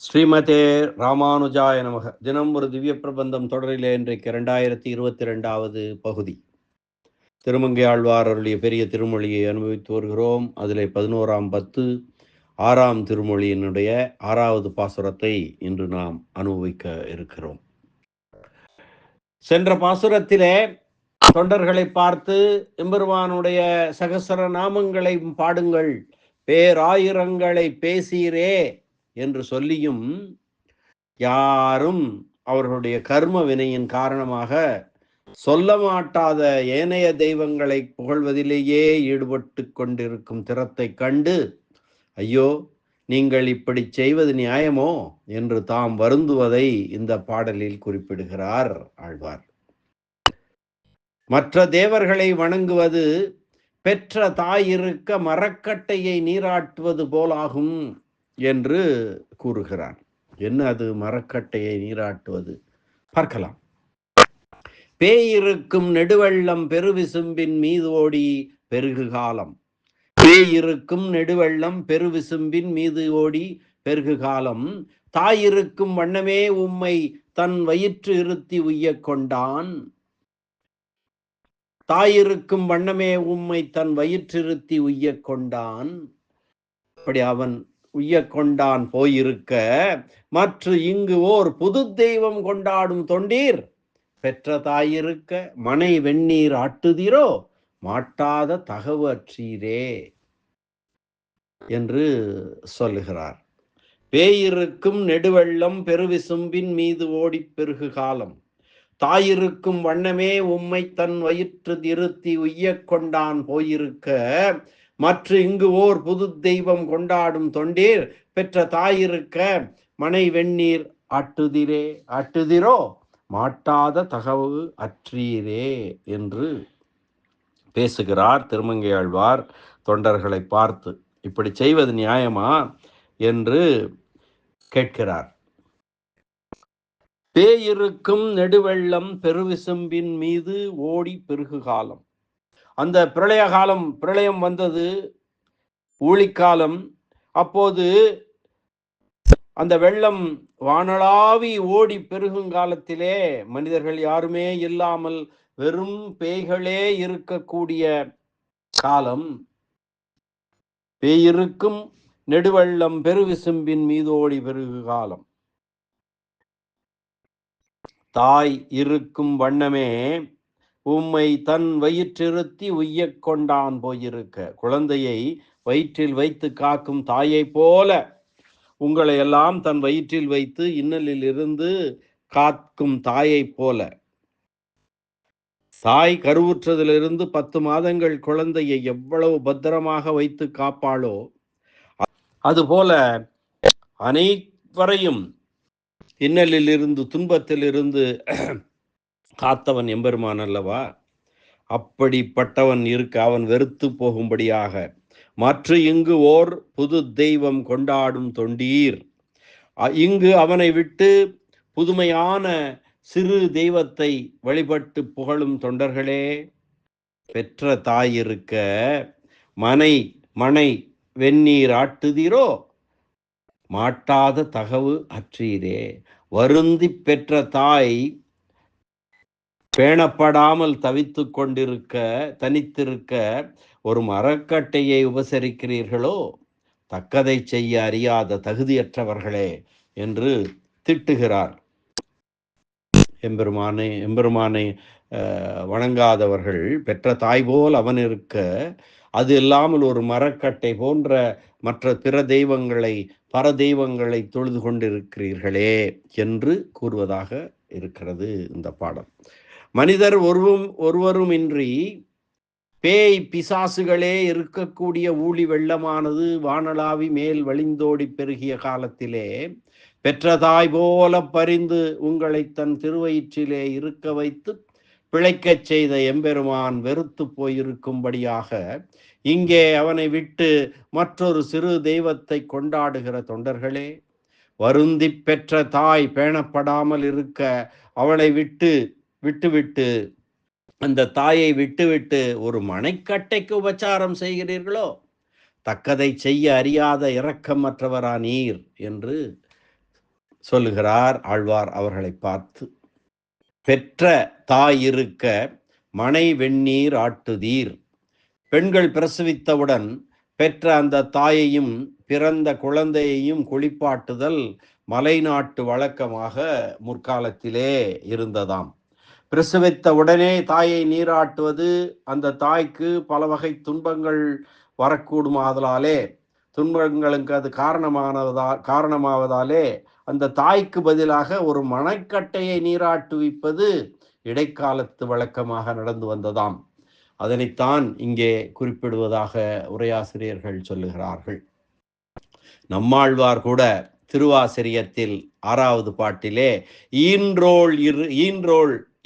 ஸ்ரீமதே ராமானுஜாய நமக. தினம் ஒரு திவ்ய பிரபந்தம் தொடரிலே இன்றைக்கு 2022வது பகுதி. திருமங்கை ஆழ்வார் அருளிய பெரிய திருமொழியை அனுபவித்து வருகிறோம். அதிலே 11ஆம் பத்து 6ஆம் திருமொழியினுடைய 6வது பாசுரத்தை இன்று நாம் அனுபவிக்க இருக்கிறோம். சென்ற பாசுரத்திலே தொண்டர்களை பார்த்து எம்பெருமானுடைய சகசர நாமங்களை பாடுங்கள், பேராயிரங்களை பேசீரே என்று சொல்லியும் யாரும் அவர்களுடைய கர்ம வினையின் காரணமாக சொல்ல மாட்டாத ஏனைய தெய்வங்களை புகழ்வதிலேயே ஈடுபட்டு கொண்டிருக்கும் திறத்தை கண்டு, ஐயோ நீங்கள் இப்படி செய்வது நியாயமோ என்று தாம் வருந்துவதை இந்த பாடலில் குறிப்பிடுகிறார் ஆழ்வார். மற்ற தேவர்களை வணங்குவது பெற்ற தாயிருக்க மரக்கட்டையை நீராட்டுவது போலாகும் என்று கூறுகிறார். என்ன அது மரக்கட்டையை நீராட்டுவது? பார்க்கலாம். பேயிருக்கும் நெடுவெள்ளம் பெருவிசும்பின் மீது ஓடி பெருகு காலம். பேயிருக்கும் நெடுவெள்ளம் பெருவிசும்பின் மீது ஓடி பெருகு காலம். தாயிருக்கும் வண்ணமே உம்மை தன் வயிற்று இருத்தி உய்ய கொண்டான். தாயிருக்கும் வண்ணமே உம்மை தன் வயிற்றிருத்தி உய்ய கொண்டான். அப்படி அவன் உய்ய கொண்டான் போயிருக்க மற்ற இங்கு ஓர் புது தெய்வம் கொண்டாடும் தொண்டீர் பெற்ற தாயிருக்க மனை வெந்நீர் ஆட்டுதிரோ மாட்டாத தகவு அற்றீரே என்று சொல்லுகிறார். பேயிருக்கும் நெடுவெள்ளம் பெருவிசும்பின் மீது ஓடி பெருகு காலம். தாயிருக்கும் வண்ணமே உம்மை தன் வயிற்று இருத்தி உய்ய கொண்டான் போயிருக்க மற்ற இங்கு ஓர் புது தெய்வம் கொண்டாடும் தொண்டீர் பெற்ற தாயிருக்க மனை வெந்நீர் ஆட்டுதிரோ மாட்டாத தகவு அற்றீரே என்று பேசுகிறார் திருமங்கை ஆழ்வார் தொண்டர்களை பார்த்து. இப்படி செய்வது நியாயமா என்று கேட்கிறார். பேயிருக்கும் நெடுவெள்ளம் பெருவிசும்பின் மீது ஓடி பெருகு காலம். அந்த பிரளய காலம், பிரளயம் வந்தது, ஊழிக்காலம். அப்போது அந்த வெள்ளம் வானளாவி ஓடி பெருகுங்காலத்திலே மனிதர்கள் யாருமே இல்லாமல் வெறும் பேய்களே இருக்கக்கூடிய காலம். பேயிருக்கும் நெடுவெள்ளம் பெருவிசும்பின் மீது ஓடி பெருகு காலம். தாய் இருக்கும் வண்ணமே உம்மை தன் வயிற்றிருத்தி உய்ய கொண்டான் போயிருக்க. குழந்தையை வயிற்றில் வைத்து காக்கும் தாயை போல உங்களை எல்லாம் தன் வயிற்றில் வைத்து இன்னலில் இருந்து காக்கும் தாயை போல, தாய் கருவுற்றதிலிருந்து 10 மாதங்கள் குழந்தையை எவ்வளவு பத்திரமாக வைத்து காப்பாளோ அதுபோல அனைவரையும் இன்னலில் இருந்து துன்பத்தில் இருந்து காத்தவன் எம்பெருமான் அல்லவா? அப்படிப்பட்டவன் இருக்க அவன் வெறுத்து போகும்படியாக மற்ற இங்கு ஓர் புது தெய்வம் கொண்டாடும் தொண்டீர், இங்கு அவனை விட்டு புதுமையான சிறு தெய்வத்தை வழிபட்டு புகழும் தொண்டர்களே, பெற்ற தாயிருக்க மனை வெந்நீர் ஆட்டுதிரோ மாட்டாத தகவு அற்றீரே. வருந்தி பெற்ற தாய் பேணப்படாமல் தவித்து கொண்டிருக்க தனித்திருக்க ஒரு மரக்கட்டையை உபசரிக்கிறீர்களோ, தக்கதை செய்ய அறியாத தகுதியற்றவர்களே என்று திட்டுகிறார். எம்பெருமானை வணங்காதவர்கள் பெற்ற தாய் போல் அவன் இருக்க, அது இல்லாமல் ஒரு மரக்கட்டை போன்ற மற்ற பிற தெய்வங்களை பர தெய்வங்களை தொழுது கொண்டிருக்கிறீர்களே என்று கூறுவதாக இருக்கிறது இந்த பாடம். மனிதர் ஒருவரும் இன்றி பேய் பிசாசுகளே இருக்கக்கூடிய ஊழி வெள்ளமானது வானளாவி மேல் வழிந்தோடி பெருகிய காலத்திலே பெற்றதாய் போல பரிந்து உங்களை தன் திருவயிற்றிலே இருக்க வைத்து பிழைக்கச் செய்த எம்பெருமான் வெறுத்து போயிருக்கும்படியாக இங்கே அவனை விட்டு மற்றொரு சிறு தெய்வத்தை கொண்டாடுகிற தொண்டர்களே, வருந்தி பெற்ற தாய் பேணப்படாமல் இருக்க அவளை விட்டுவிட்டு அந்த தாயை விட்டுவிட்டு ஒரு மனைக்கட்டைக்கு உபச்சாரம் செய்கிறீர்களோ, தக்கதை செய்ய அறியாத இரக்கமற்றவரா நீர் என்று சொல்லுகிறார் ஆழ்வார் அவர்களை பார்த்து. பெற்ற தாயிருக்க மனை வெந்நீர் ஆட்டுதீர். பெண்கள் பிரசவித்தவுடன் பெற்ற அந்த தாயையும் பிறந்த குழந்தையையும் குளிப்பாட்டுதல் மலைநாட்டு வழக்கமாக முற்காலத்திலே இருந்ததாம். பிரசவித்த உடனே தாயை நீராட்டுவது அந்த தாய்க்கு பல வகை துன்பங்கள் வரக்கூடுமாதலாலே, துன்பங்களுக்கு அது காரணமாவதாலே அந்த தாய்க்கு பதிலாக ஒரு மணக்கட்டையை நீராட்டுவிப்பது இடைக்காலத்து வழக்கமாக நடந்து வந்ததாம். அதனைத்தான் இங்கே குறிப்பிடுவதாக உரையாசிரியர்கள் சொல்லுகிறார்கள். நம்மாழ்வார் கூட திருவாசிரியத்தில் 6வது பாட்டிலே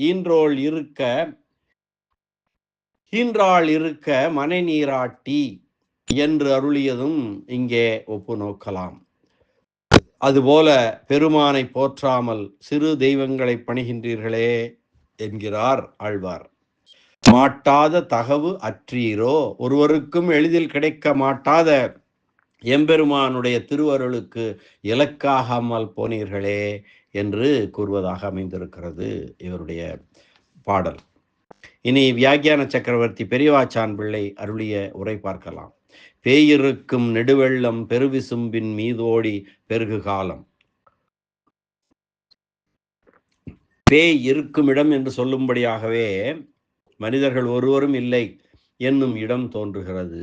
ஈன்றோள் இருக்க மனை நீராட்டி என்று அருளியதும் இங்கே ஒப்பு நோக்கலாம். அதுபோல பெருமானை போற்றாமல் சிறு தெய்வங்களை பணிகின்றீர்களே என்கிறார் ஆழ்வார். மாட்டாத தகவு அற்றீரோ, ஒருவருக்கும் எளிதில் கிடைக்க மாட்டாத எம்பெருமானுடைய திருவருளுக்கு இலக்காகாமல் போனீர்களே என்று கூறுவதாக அமைந்திருக்கிறது இவருடைய பாடல். இனி வியாக்கியான சக்கரவர்த்தி பெரியவாச்சான் பிள்ளை அருளிய உரை பார்க்கலாம். பேயிருக்கும் நெடுவெள்ளம் பெருவிசும்பின் மீதோடி பெருகு காலம். பேய் இருக்கும் இடம் என்று சொல்லும்படியாகவே மனிதர்கள் ஒருவரும் இல்லை என்னும் இடம் தோன்றுகிறது.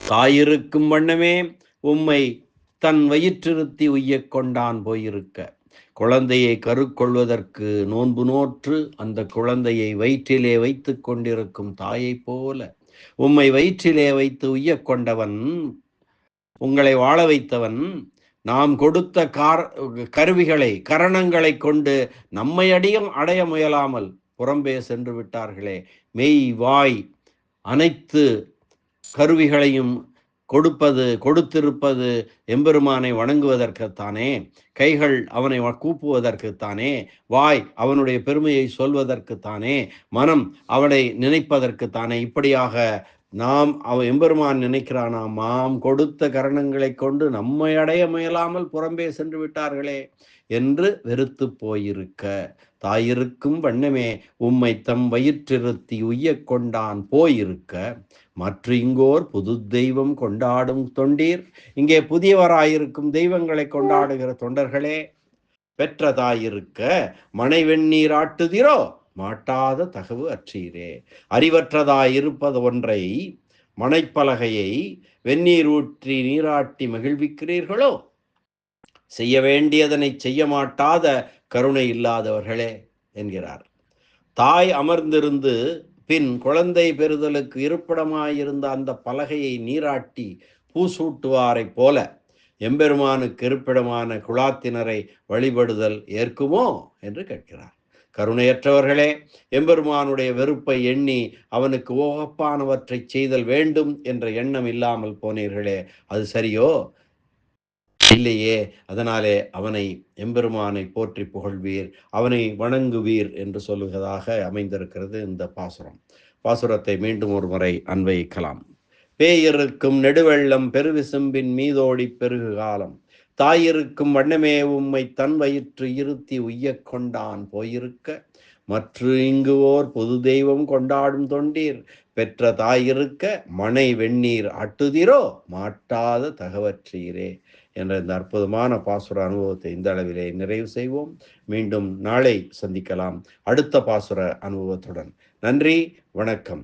தாயிருக்கும் வண்ணமே உம்மை தன் வயிற்றிருத்தி உய்யக் கொண்டான் போயிருக்க. குழந்தையை கருக்கொள்வதற்கு நோன்பு நோற்று அந்த குழந்தையை வயிற்றிலே வைத்து கொண்டிருக்கும் தாயை போல உம்மை வயிற்றிலே வைத்து உய்யக் கொண்டவன், உங்களை வாழ வைத்தவன், நாம் கொடுத்த கரணங்களை கொண்டு நம்மை அடைய முயலாமல் புறம்பே சென்று விட்டார்களே. மெய் வாய் அனைத்து கருவிகளையும் கொடுத்திருப்பது எம்பெருமானை வணங்குவதற்குத்தானே, கைகள் அவனை கூப்புவதற்குத்தானே, வாய் அவனுடைய பெருமையை சொல்வதற்குத்தானே, மனம் அவனை நினைப்பதற்குத்தானே. இப்படியாக நாம் எம்பெருமான் நினைக்கிறானாம், நாம் கொடுத்த கரணங்களை கொண்டு நம்மை அடைய முயலாமல் புறம்பே சென்று விட்டார்களே என்று வெறுத்து போயிருக்க, தாயிருக்கும் வண்ணமே உம்மை தம் வயிற்றிருத்தி உய்யக் கொண்டான் போயிருக்க, மற்ற இங்கோர் புது தெய்வம் கொண்டாடும் தொண்டீர். இங்கே புதியவராயிருக்கும் தெய்வங்களை கொண்டாடுகிற தொண்டர்களே, பெற்ற தாயிருக்க மனை வெந்நீர் ஆட்டுதிரோ, மாட்டாத தகவு அற்றீரே. அறிவற்றதாயிருப்பது ஒன்றை, மனைப்பலகையை வெந்நீர் ஊற்றி நீராட்டி மகிழ்விக்கிறீர்களோ, செய்ய வேண்டியதனை செய்ய மாட்டாத கருணை இல்லாதவர்களே என்கிறார். தாய் அமர்ந்திருந்து பின் குழந்தை பெறுதலுக்கு இருப்பிடமாயிருந்த அந்த பலகையை நீராட்டி பூசூட்டுவாரை போல எம்பெருமானுக்கு இருப்பிடமான குலாத்தினரை வழிபடுதல் ஏற்குமோ என்று கேட்கிறார். கருணையற்றவர்களே, எம்பெருமானுடைய வெறுப்பை எண்ணி அவனுக்கு ஓகப்பானவற்றை செய்தல் வேண்டும் என்ற எண்ணம் இல்லாமல் போனீர்களே, அது சரியோ? இல்லையே. அதனாலே அவனை எம்பெருமானை போற்றி புகழ்வீர், அவனை வணங்குவீர் என்று சொல்லுவதாக அமைந்திருக்கிறது இந்த பாசுரம். பாசுரத்தை மீண்டும் ஒரு முறை அன்வயிக்கலாம். பேயிருக்கும் நெடுவெள்ளம் பெருவிசும்பின் மீதோடி பெருகு காலம். தாயிருக்கும் வண்ணமே உம்மை தன் வயிற்று இருத்தி உய்யக் கொண்டான் போயிருக்க, மற்ற இங்கு ஓர் பொது தெய்வம் கொண்டாடும் தொண்டீர். பெற்ற தாயிருக்க மனை வெந்நீர் ஆட்டுதிரோ, மாட்டாத தகவற்றீரே என்ற இந்த அற்புதமான பாசுர அனுபவத்தை இந்த அளவிலே நிறைவு செய்வோம். மீண்டும் நாளை சந்திக்கலாம் அடுத்த பாசுர அனுபவத்துடன். நன்றி, வணக்கம்.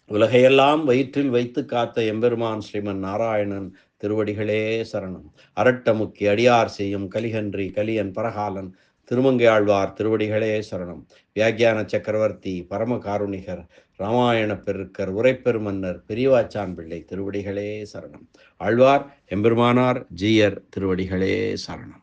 உலகையெல்லாம் வயிற்றில் வைத்து காத்த எம்பெருமான் ஸ்ரீமன் நாராயணன் திருவடிகளே சரணம். அரட்டமுக்கி அடியார் செய்யும் கலிகன்றி கலியன் பரகாலன் திருமங்கை ஆழ்வார் திருவடிகளே சரணம். வியாக்கியான சக்கரவர்த்தி பரம காருணிகர் ராமாயண பெருக்கர் உரைப்பெருமன்னர் பெரியவாச்சான் பிள்ளை திருவடிகளே சரணம். ஆழ்வார் எம்பெருமானார் ஜீயர் திருவடிகளே சரணம்.